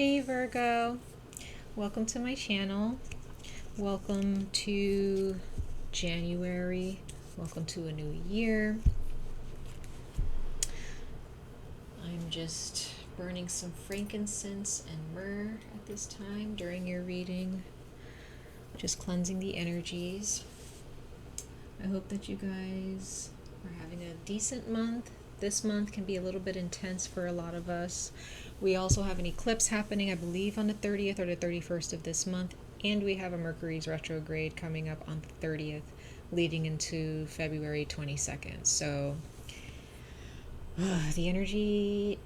Hey Virgo, welcome to my channel. Welcome to January. Welcome to a new year. I'm just burning some frankincense and myrrh at this time during your reading. Just cleansing the energies. I hope that you guys are having a decent month. This month can be a little bit intense for a lot of us. We also have an eclipse happening, I believe, on the 30th or the 31st of this month. And we have a Mercury's retrograde coming up on the 30th, leading into February 22nd. So the energy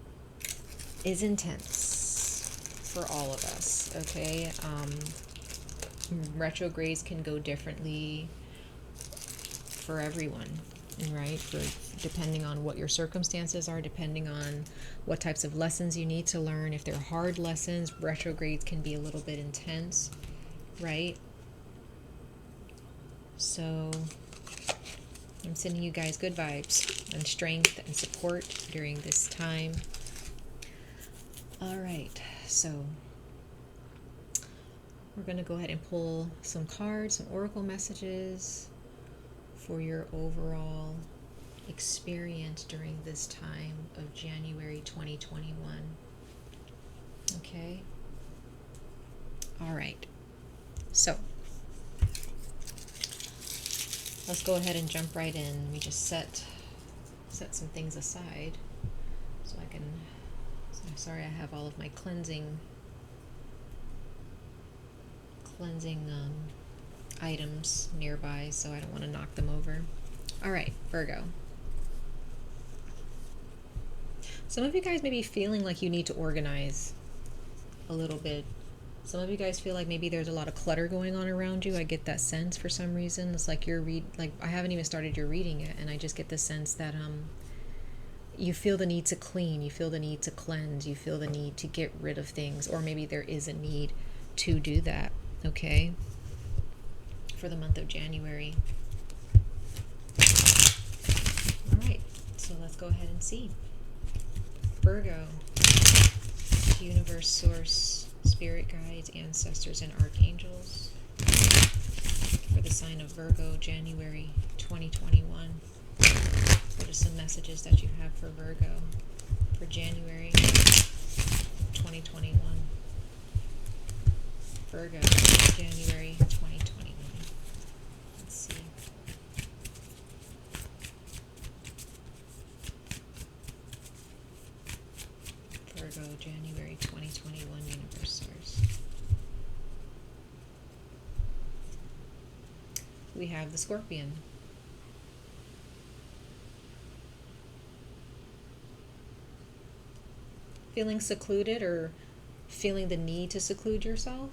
is intense for all of us, okay? Retrogrades can go differently for everyone, right? For depending on what your circumstances are, depending on what types of lessons you need to learn. If they're hard lessons, retrogrades can be a little bit intense, right? So I'm sending you guys good vibes and strength and support during this time. All right, so we're going to go ahead and pull some cards, some oracle messages for your overall experience during this time of January 2021. Okay? All right. So, let's go ahead and jump right in. We just set some things aside so I can... I'm sorry, I have all of my cleansing items nearby, so I don't want to knock them over. All right, Virgo. Some of you guys may be feeling like you need to organize a little bit. Some of you guys feel like maybe there's a lot of clutter going on around you. I get that sense for some reason. It's like I haven't even started your reading yet, and I just get the sense that you feel the need to clean, you feel the need to cleanse, you feel the need to get rid of things, or maybe there is a need to do that, okay? For the month of January. All right, so let's go ahead and see. Virgo, universe, source, spirit guides, ancestors, and archangels for the sign of Virgo, January 2021. What are some messages that you have for Virgo for January 2021? Virgo, January 2021. Let's see. Virgo, January 2021, universe source. We have the Scorpion. Feeling secluded or feeling the need to seclude yourself?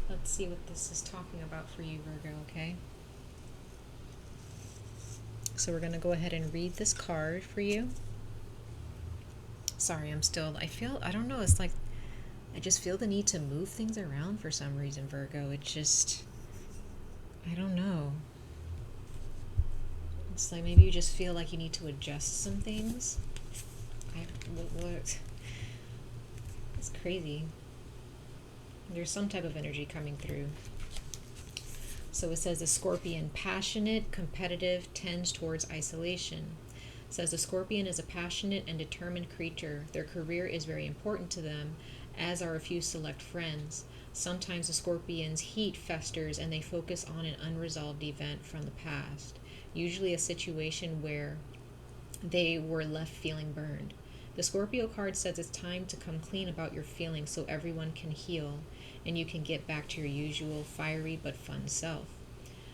Let's see what this is talking about for you, Virgo, okay? So we're going to go ahead and read this card for you. Sorry, I don't know, it's like I just feel the need to move things around for some reason, Virgo. It just, I don't know. It's like maybe you just feel like you need to adjust some things. What? It's crazy. There's some type of energy coming through. So it says the Scorpion, passionate, competitive, tends towards isolation. It says the Scorpion is a passionate and determined creature. Their career is very important to them, as are a few select friends. Sometimes the Scorpion's heat festers and they focus on an unresolved event from the past, usually a situation where they were left feeling burned. The Scorpio card says it's time to come clean about your feelings so everyone can heal and you can get back to your usual fiery but fun self.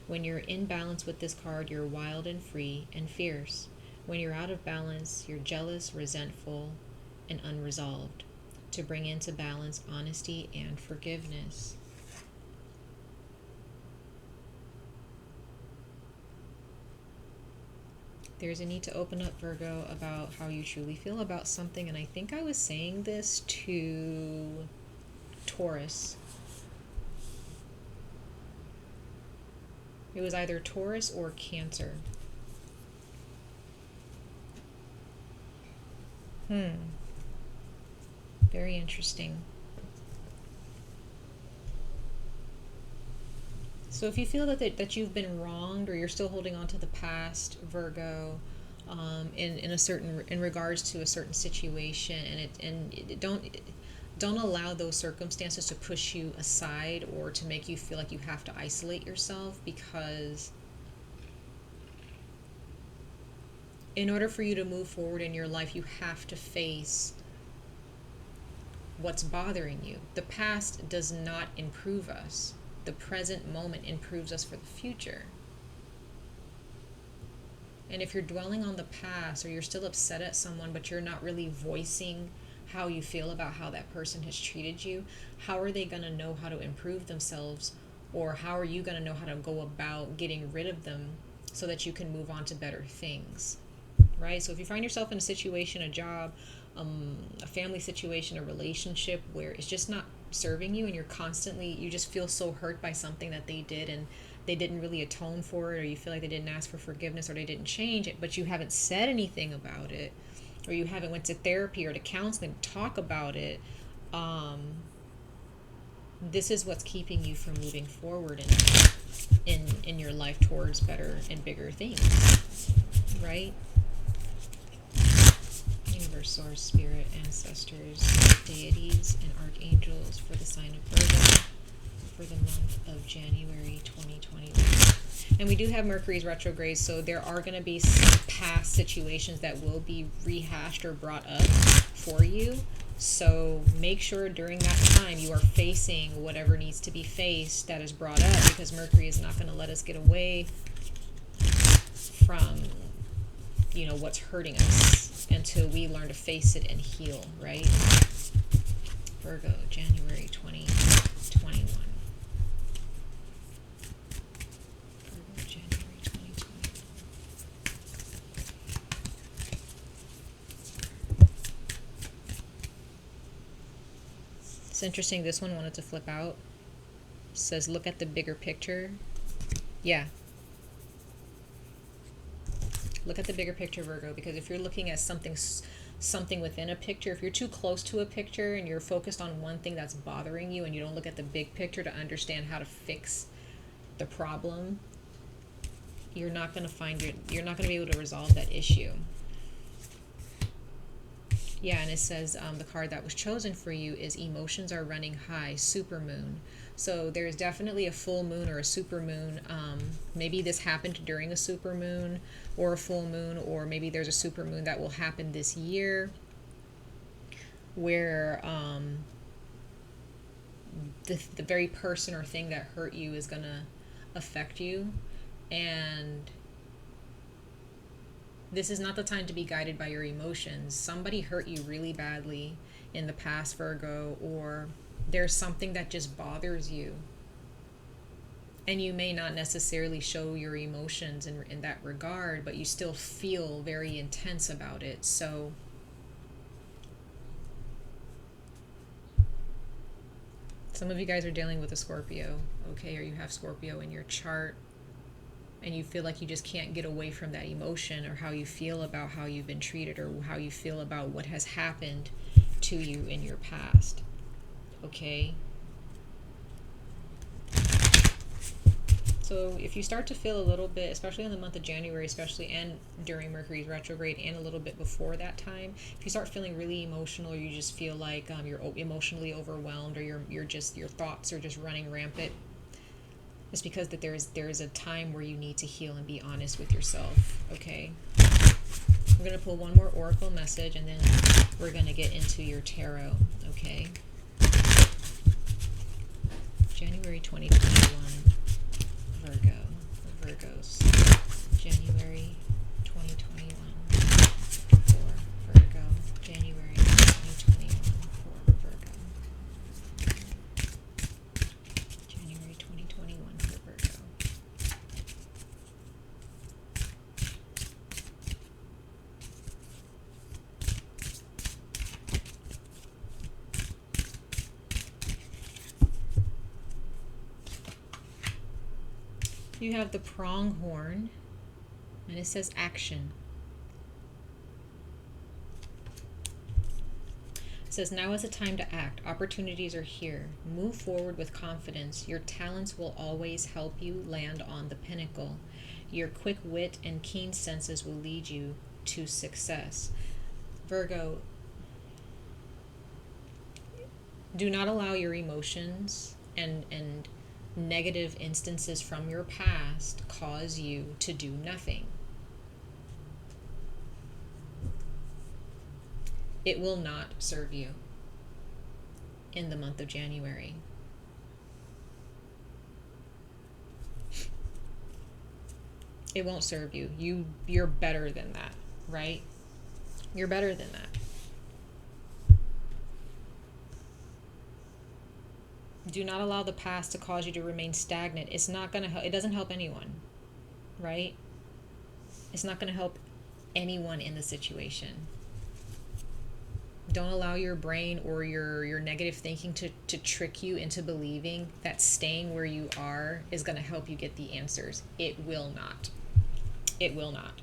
When you're in balance with this card, you're wild and free and fierce. When you're out of balance, you're jealous, resentful, and unresolved. To bring into balance honesty and forgiveness. There's a need to open up, Virgo, about how you truly feel about something. And I think I was saying this to Taurus It was either Taurus or Cancer. Very interesting. So if you feel that you've been wronged, or you're still holding on to the past, Virgo, in regards to a certain situation, don't allow those circumstances to push you aside or to make you feel like you have to isolate yourself, because in order for you to move forward in your life, you have to face what's bothering you. The past does not improve us. The present moment improves us for the future. And if you're dwelling on the past, or you're still upset at someone, but you're not really voicing how you feel about how that person has treated you, how are they going to know how to improve themselves? Or how are you going to know how to go about getting rid of them so that you can move on to better things? Right? So if you find yourself in a situation, a job, a family situation, a relationship where it's just not serving you, and you just feel so hurt by something that they did, and they didn't really atone for it, or you feel like they didn't ask for forgiveness, or they didn't change it, but you haven't said anything about it, or you haven't went to therapy or to counseling to talk about it, this is what's keeping you from moving forward in your life towards better and bigger things, right? Universe, source, spirit, ancestors, deities, and archangels for the sign of Virgo for the month of January 2021. And we do have Mercury's retrograde, so there are going to be some past situations that will be rehashed or brought up for you. So make sure during that time you are facing whatever needs to be faced that is brought up, because Mercury is not going to let us get away from, what's hurting us until we learn to face it and heal, right? Virgo, January 2021. Virgo, January 2021. It's interesting, this one wanted to flip out. It says, look at the bigger picture. Yeah. Look at the bigger picture, Virgo, because if you're looking at something within a picture, if you're too close to a picture and you're focused on one thing that's bothering you, and you don't look at the big picture to understand how to fix the problem, you're not going to be able to resolve that issue. Yeah, and it says the card that was chosen for you is emotions are running high, supermoon. So there's definitely a full moon or a supermoon. Maybe this happened during a supermoon or a full moon, or maybe there's a supermoon that will happen this year where the very person or thing that hurt you is going to affect you. And this is not the time to be guided by your emotions. Somebody hurt you really badly in the past, Virgo, or there's something that just bothers you. And you may not necessarily show your emotions in that regard, but you still feel very intense about it. So some of you guys are dealing with a Scorpio, okay, or you have Scorpio in your chart, and you feel like you just can't get away from that emotion, or how you feel about how you've been treated, or how you feel about what has happened to you in your past. Okay? So if you start to feel a little bit, especially in the month of January, especially, and during Mercury's retrograde, and a little bit before that time, if you start feeling really emotional, or you just feel like you're emotionally overwhelmed, or your thoughts are just running rampant, it's because that there is a time where you need to heal and be honest with yourself. Okay? I'm going to pull one more oracle message, and then we're going to get into your tarot. Okay? January 2021. Virgo, or Virgos, January 2021 for Virgo, January 2021 for Virgo, January 2021 for Virgo. You have the pronghorn, and it says action. It says, now is the time to act. Opportunities are here. Move forward with confidence. Your talents will always help you land on the pinnacle. Your quick wit and keen senses will lead you to success. Virgo, do not allow your emotions and negative instances from your past cause you to do nothing. It will not serve you in the month of January. It won't serve you. You're better than that, right? You're better than that. Do not allow the past to cause you to remain stagnant. It's not going to help. It doesn't help anyone, right? It's not going to help anyone in the situation. Don't allow your brain or your negative thinking to trick you into believing that staying where you are is going to help you get the answers. It will not. It will not.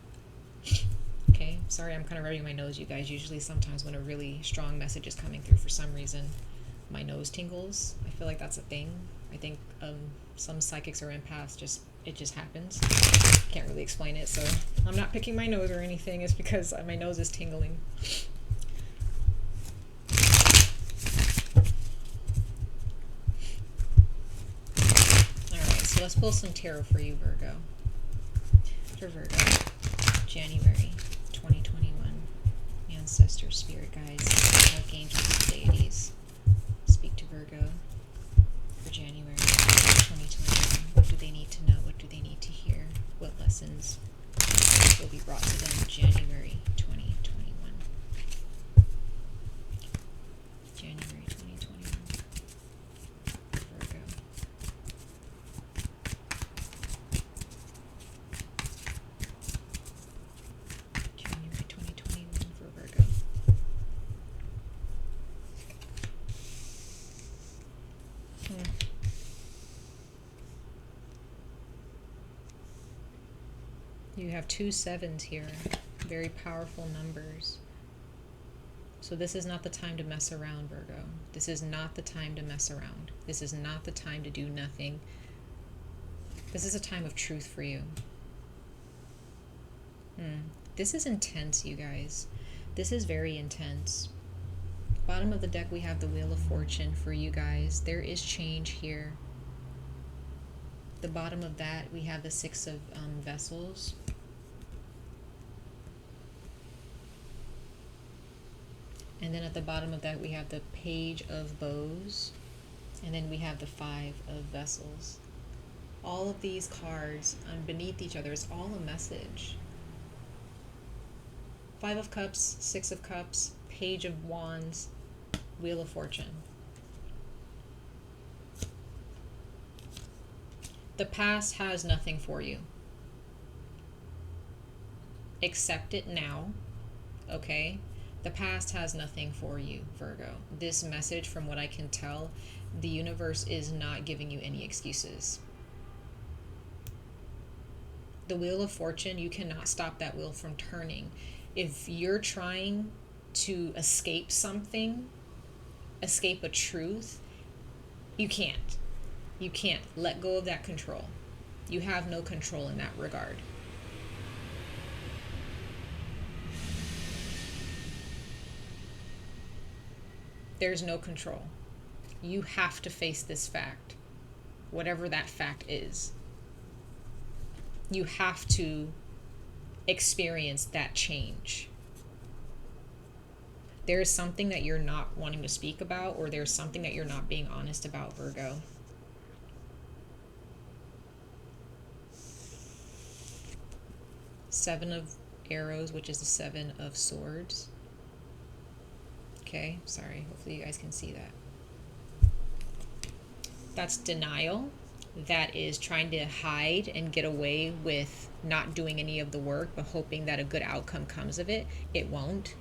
Okay? Sorry, I'm kind of rubbing my nose, you guys. Usually sometimes when a really strong message is coming through, for some reason, my nose tingles. I feel like that's a thing. I think some psychics or empaths, it just happens. Can't really explain it, so I'm not picking my nose or anything. It's because my nose is tingling. Let's pull some tarot for you, Virgo. For Virgo, January 2021. Ancestors, spirit guides, archangels, deities. Speak to Virgo for January 2021. What do they need to know? What do they need to hear? What lessons will be brought to them in January 2021? January 2021. Virgo. January 2021 for Virgo. You have 2 7s here, very powerful numbers. So this is not the time to mess around, Virgo. This is not the time to mess around. This is not the time to do nothing. This is a time of truth for you. This is intense, you guys. This is very intense. Bottom of the deck, we have the Wheel of Fortune for you guys. There is change here. The bottom of that, we have the 6 of Vessels. And then at the bottom of that, we have the Page of Bows. And then we have the 5 of Vessels. All of these cards beneath each other is all a message. 5 of Cups, 6 of Cups, Page of Wands, Wheel of Fortune. The past has nothing for you. Accept it now, okay? The past has nothing for you, Virgo. This message, from what I can tell, the universe is not giving you any excuses. The Wheel of Fortune, you cannot stop that wheel from turning. If you're trying to escape something, escape a truth, you can't. You can't. Let go of that control. You have no control in that regard. There's no control. You have to face this fact, whatever that fact is. You have to experience that change. There's something that you're not wanting to speak about, or there's something that you're not being honest about, Virgo. Seven of Arrows, which is the 7 of Swords. Okay, sorry, hopefully you guys can see that. That's denial. That is trying to hide and get away with not doing any of the work, but hoping that a good outcome comes of it. It won't.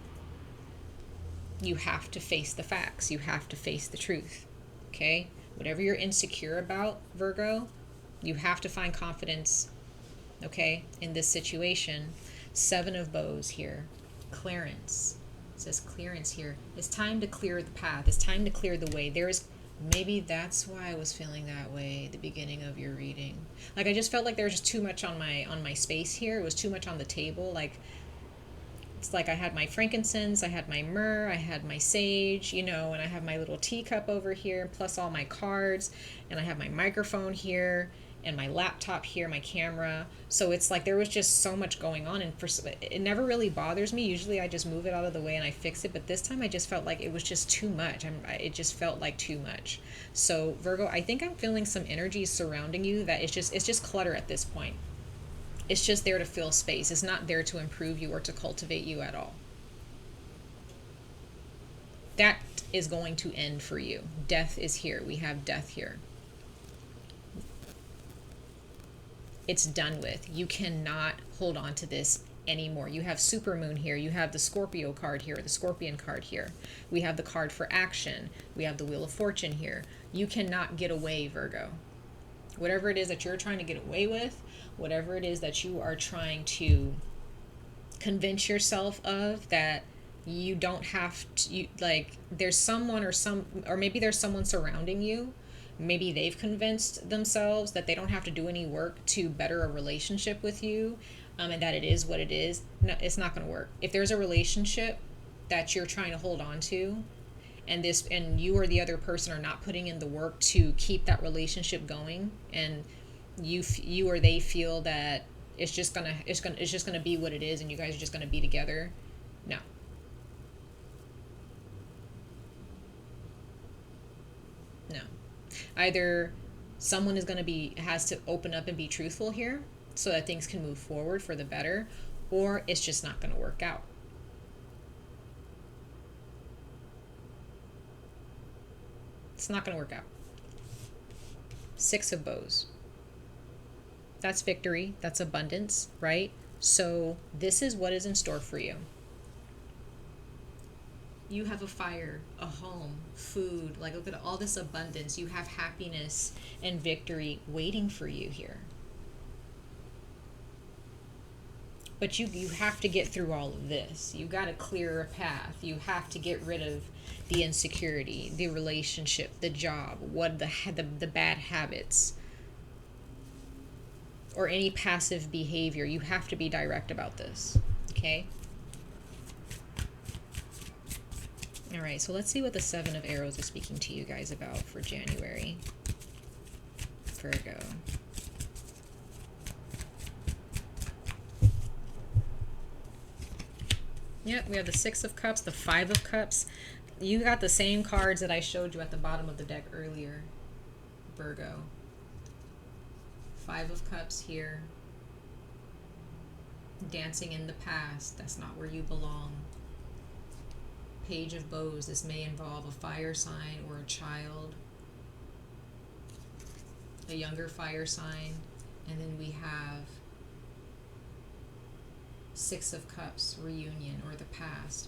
You have to face the facts. You have to face the truth. Okay? Whatever you're insecure about, Virgo, You have to find confidence, okay, in this situation. 7 of bows here. Clearance. It says clearance here. It's time to clear the path. It's time to clear the way. Maybe that's why I was feeling that way at the beginning of your reading. Like, I just felt like there was just too much on my space here. It was too much on the table. Like, it's like I had my frankincense, I had my myrrh, I had my sage, you know, and I have my little teacup over here, plus all my cards, and I have my microphone here, and my laptop here, my camera. So it's like there was just so much going on, and it never really bothers me. Usually I just move it out of the way and I fix it, but this time I just felt like it was just too much. It just felt like too much. So Virgo, I think I'm feeling some energy surrounding you that it's just clutter at this point. It's just there to fill space. It's not there to improve you or to cultivate you at all. That is going to end for you. Death is here. We have death here. It's done with. You cannot hold on to this anymore. You have supermoon here. You have the Scorpio card here, the Scorpion card here. We have the card for action. We have the Wheel of Fortune here. You cannot get away, Virgo. Whatever it is that you're trying to get away with, whatever it is that you are trying to convince yourself of, that you don't have to, like, there's someone or maybe there's someone surrounding you. Maybe they've convinced themselves that they don't have to do any work to better a relationship with you, and that it is what it is. No, it's not going to work. If there's a relationship that you're trying to hold on to, and you or the other person are not putting in the work to keep that relationship going, and you or they feel that it's just gonna be what it is, and you guys are just gonna be together, no. Either someone has to open up and be truthful here so that things can move forward for the better, or it's just not going to work out. It's not going to work out. 6 of bows. That's victory. That's abundance, right? So this is what is in store for you. You have a fire, a home, food. Like, look at all this abundance. You have happiness and victory waiting for you here. But you have to get through all of this. You got to clear a path. You have to get rid of the insecurity, the relationship, the job, the bad habits, or any passive behavior. You have to be direct about this, okay? All right, so let's see what the 7 of Arrows is speaking to you guys about for January. Virgo. Yep, we have the 6 of Cups, the 5 of Cups. You got the same cards that I showed you at the bottom of the deck earlier, Virgo. 5 of Cups here. Dancing in the past. That's not where you belong. Page of Bows. This may involve a fire sign or a child. A younger fire sign. And then we have 6 of Cups, reunion, or the past.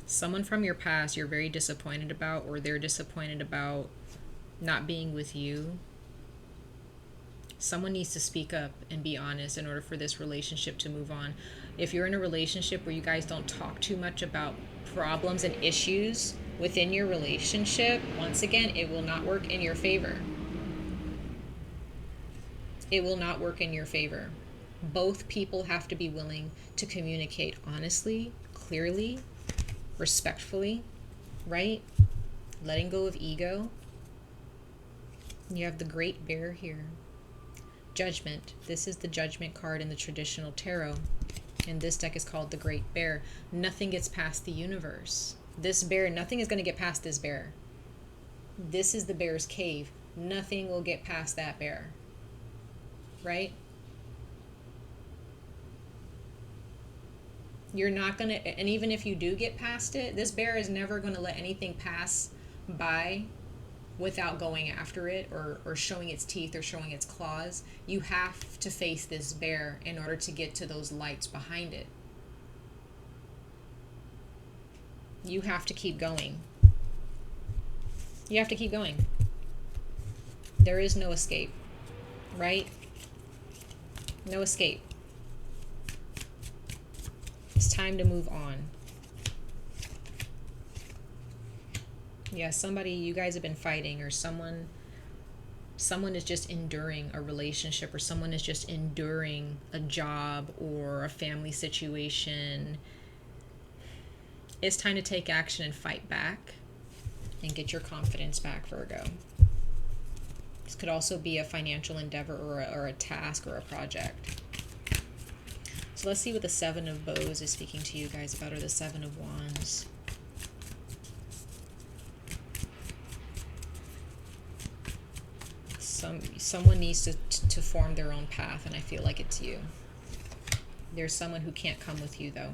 Someone from your past you're very disappointed about, or they're disappointed about not being with you. Someone needs to speak up and be honest in order for this relationship to move on. If you're in a relationship where you guys don't talk too much about problems and issues within your relationship, once again, it will not work in your favor. It will not work in your favor. Both people have to be willing to communicate honestly, clearly, respectfully, right? Letting go of ego. You have the Great Bear here. Judgment. This is the Judgment card in the traditional tarot. And this deck is called the Great Bear. Nothing gets past the universe. This bear, nothing is going to get past this bear. This is the bear's cave. Nothing will get past that bear. Right? You're not going to, and even if you do get past it, this bear is never going to let anything pass by without going after it or showing its teeth or showing its claws. You have to face this bear in order to get to those lights behind it. You have to keep going. You have to keep going. There is no escape, right? No escape. It's time to move on. Yeah, somebody, you guys have been fighting, or someone is just enduring a relationship, or someone is just enduring a job or a family situation. It's time to take action and fight back and get your confidence back, Virgo. This could also be a financial endeavor or a task or a project. So let's see what the Seven of Bows is speaking to you guys about, or the Seven of Wands. Someone needs to form their own path, and I feel like it's you. There's someone who can't come with you, though.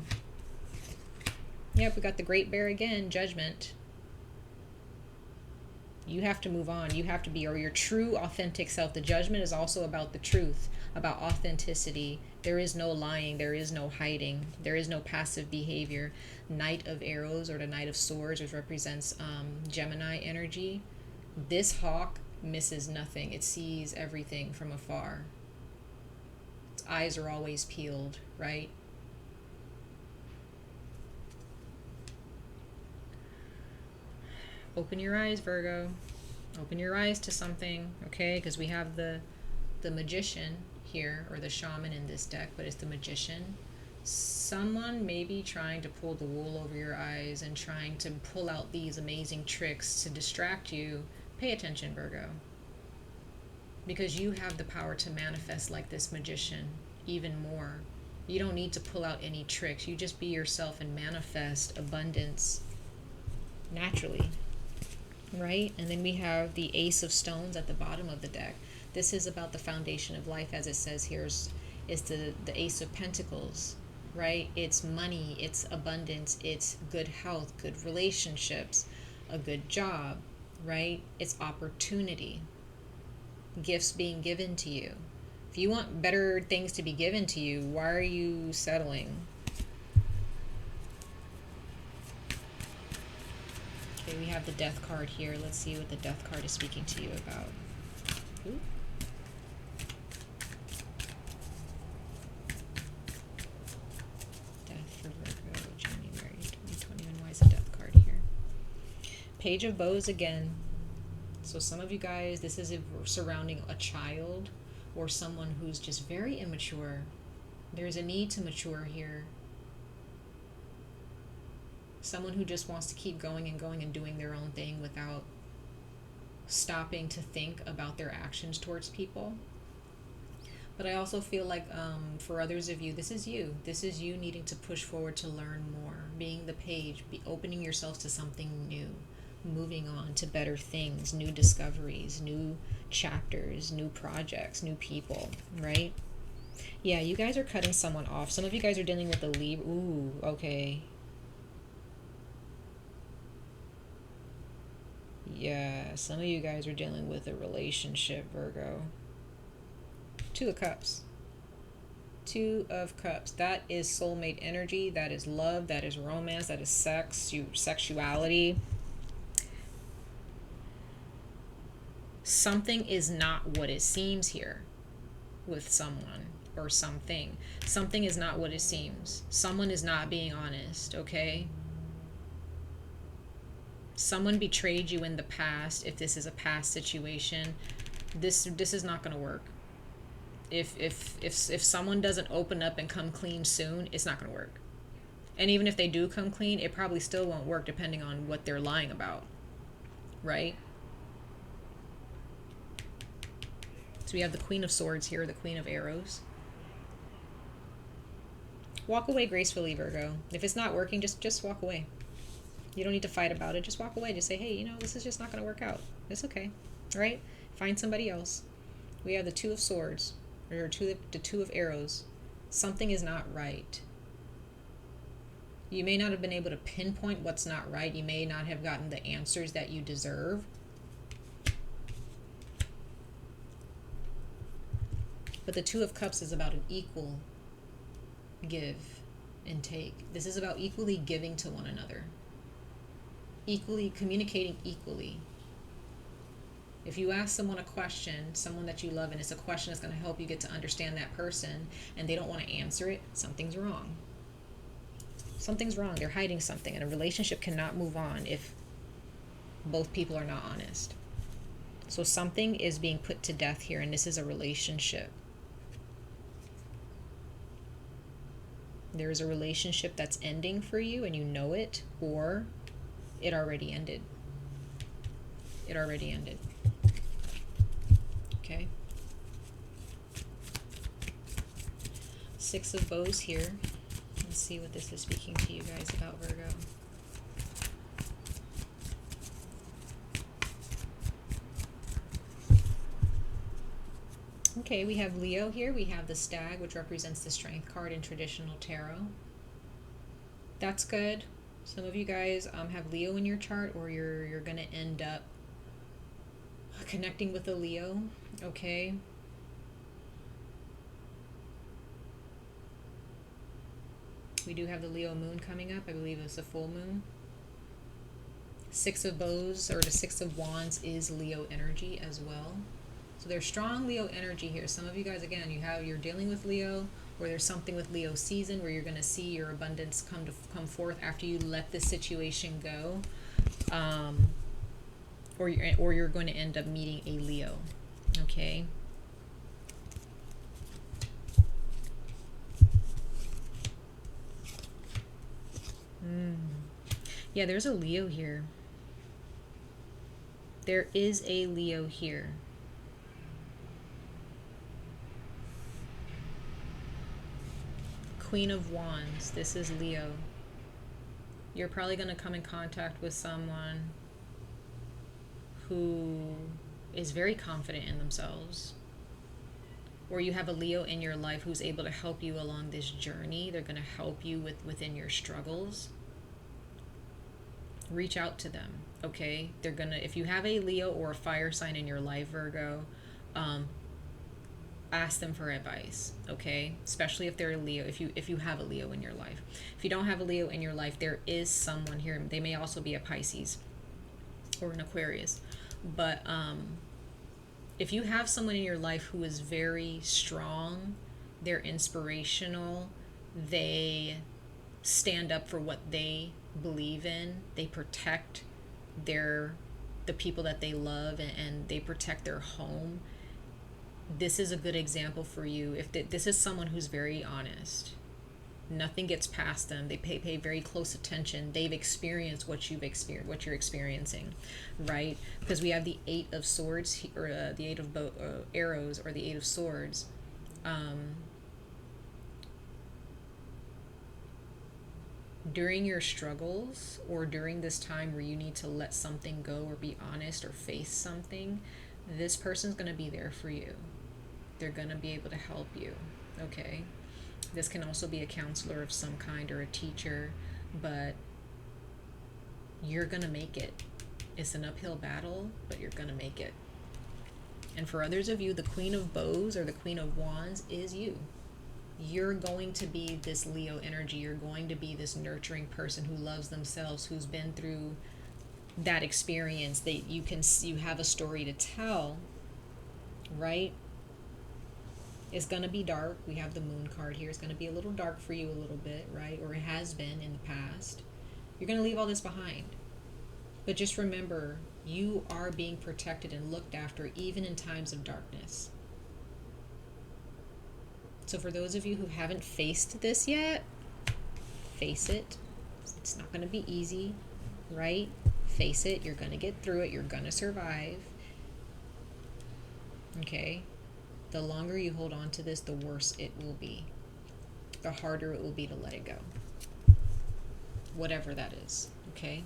Yep, we got the Great Bear again, Judgment. You have to move on. You have to be your true, authentic self. The Judgment is also about the truth, about authenticity. There is no lying. There is no hiding. There is no passive behavior. Knight of Arrows, or the Knight of Swords, which represents Gemini energy. This hawk misses nothing. It sees everything from afar. Its eyes are always peeled, right? Open your eyes, Virgo. Open your eyes to something, okay? Because we have the Magician here, or the Shaman in this deck, but it's the Magician. Someone may be trying to pull the wool over your eyes and trying to pull out these amazing tricks to distract you. Pay attention, Virgo. Because you have the power to manifest like this Magician even more. You don't need to pull out any tricks. You just be yourself and manifest abundance naturally. Right? And then we have the Ace of Stones at the bottom of the deck. This is about the foundation of life, as it says here, is the Ace of Pentacles, right? It's money, it's abundance, it's good health, good relationships, a good job, right? It's opportunity, gifts being given to you. If you want better things to be given to you, why are you settling? Okay, we have the Death card here. Let's see what the Death card is speaking to you about. Ooh. Death for Virgo, January 2021. Why is the Death card here? Page of Bows again. So some of you guys, this is surrounding a child or someone who's just very immature. There's a need to mature here. Someone who just wants to keep going and doing their own thing without stopping to think about their actions towards people. But I also feel like for others of you, this is you. This is you needing to push forward to learn more, being the page, opening yourself to something new, moving on to better things, new discoveries, new chapters, new projects, new people, right? Yeah, you guys are cutting someone off. Some of you guys are dealing with a Libra. Ooh, okay. Yeah, some of you guys are dealing with a relationship, Virgo. Two of Cups. Two of Cups. That is soulmate energy. That is love. That is romance. That is sex, sexuality. Something is not what it seems here with someone or something. Something is not what it seems. Someone is not being honest, okay? Someone betrayed you in the past. If this is a past situation, this is not going to work. If someone doesn't open up and come clean soon, it's not going to work. And even if they do come clean, it probably still won't work depending on what they're lying about, right? So we have the Queen of Swords here, the Queen of Arrows. Walk away gracefully, Virgo. If it's not working, just walk away. You don't need to fight about it. Just walk away. Just say, hey, this is just not going to work out. It's okay, right? Find somebody else. We have the Two of Swords, or the Two of Arrows. Something is not right. You may not have been able to pinpoint what's not right. You may not have gotten the answers that you deserve. But the Two of Cups is about an equal give and take. This is about equally giving to one another. Equally communicating equally. If you ask someone a question, someone that you love, and it's a question that's going to help you get to understand that person, and they don't want to answer it, something's wrong. Something's wrong. They're hiding something, and a relationship cannot move on if both people are not honest. So something is being put to death here, and this is a relationship. There's a relationship that's ending for you, and you know it, or it already ended. It already ended. Okay. Six of Bows here. Let's see what this is speaking to you guys about, Virgo. Okay, we have Leo here. We have the Stag, which represents the Strength card in traditional tarot. That's good. Some of you guys have Leo in your chart, or you're going to end up connecting with a Leo. Okay. We do have the Leo moon coming up. I believe it's a full moon. Six of Bows, or the Six of Wands, is Leo energy as well. So there's strong Leo energy here. Some of you guys, again, you're dealing with Leo, or there's something with Leo season where you're going to see your abundance come forth after you let this situation go, or you're going to end up meeting a Leo. Okay. Yeah, there's a Leo here. There is a Leo here. Queen of Wands. This is Leo. You're probably going to come in contact with someone who is very confident in themselves. Or you have a Leo in your life who's able to help you along this journey. They're going to help you within your struggles. Reach out to them, okay? They're going to, if you have a Leo or a fire sign in your life, Virgo, ask them for advice, okay? Especially if they're a Leo, if you have a Leo in your life. If you don't have a Leo in your life, there is someone here. They may also be a Pisces or an Aquarius. But if you have someone in your life who is very strong, they're inspirational, they stand up for what they believe in, they protect the people that they love, and they protect their home, this is a good example for you. If this is someone who's very honest, nothing gets past them, they pay very close attention, they've experienced what you've experienced, what you're experiencing, right? Because we have the Eight of Swords, or the Eight of Arrows, or the Eight of Swords. During your struggles, or during this time where you need to let something go, or be honest, or face something, this person's going to be there for you. They're going to be able to help you, okay? This can also be a counselor of some kind, or a teacher, but you're going to make it. It's an uphill battle, but you're going to make it. And for others of you, the Queen of Bows, or the Queen of Wands, is you. You're going to be this Leo energy. You're going to be this nurturing person who loves themselves, who's been through that experience, that you have a story to tell, right? It's going to be dark. We have the Moon card here. It's going to be a little dark for you a little bit, right? Or it has been in the past. You're going to leave all this behind. But just remember, you are being protected and looked after even in times of darkness. So for those of you who haven't faced this yet, face it. It's not going to be easy, right? Face it. You're going to get through it. You're going to survive. Okay? The longer you hold on to this, the worse it will be. The harder it will be to let it go. Whatever that is. Okay?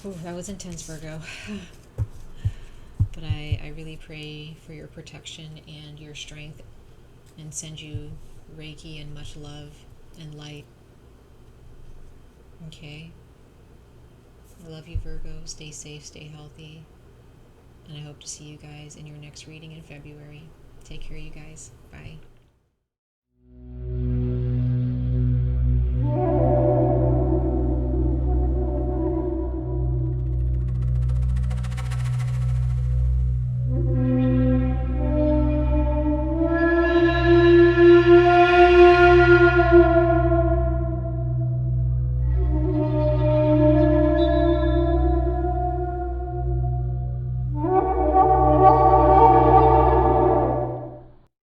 Ooh, that was intense, Virgo. But I really pray for your protection and your strength, and send you Reiki and much love and light. Okay? I love you, Virgo. Stay safe, stay healthy. And I hope to see you guys in your next reading in February. Take care, you guys. Bye.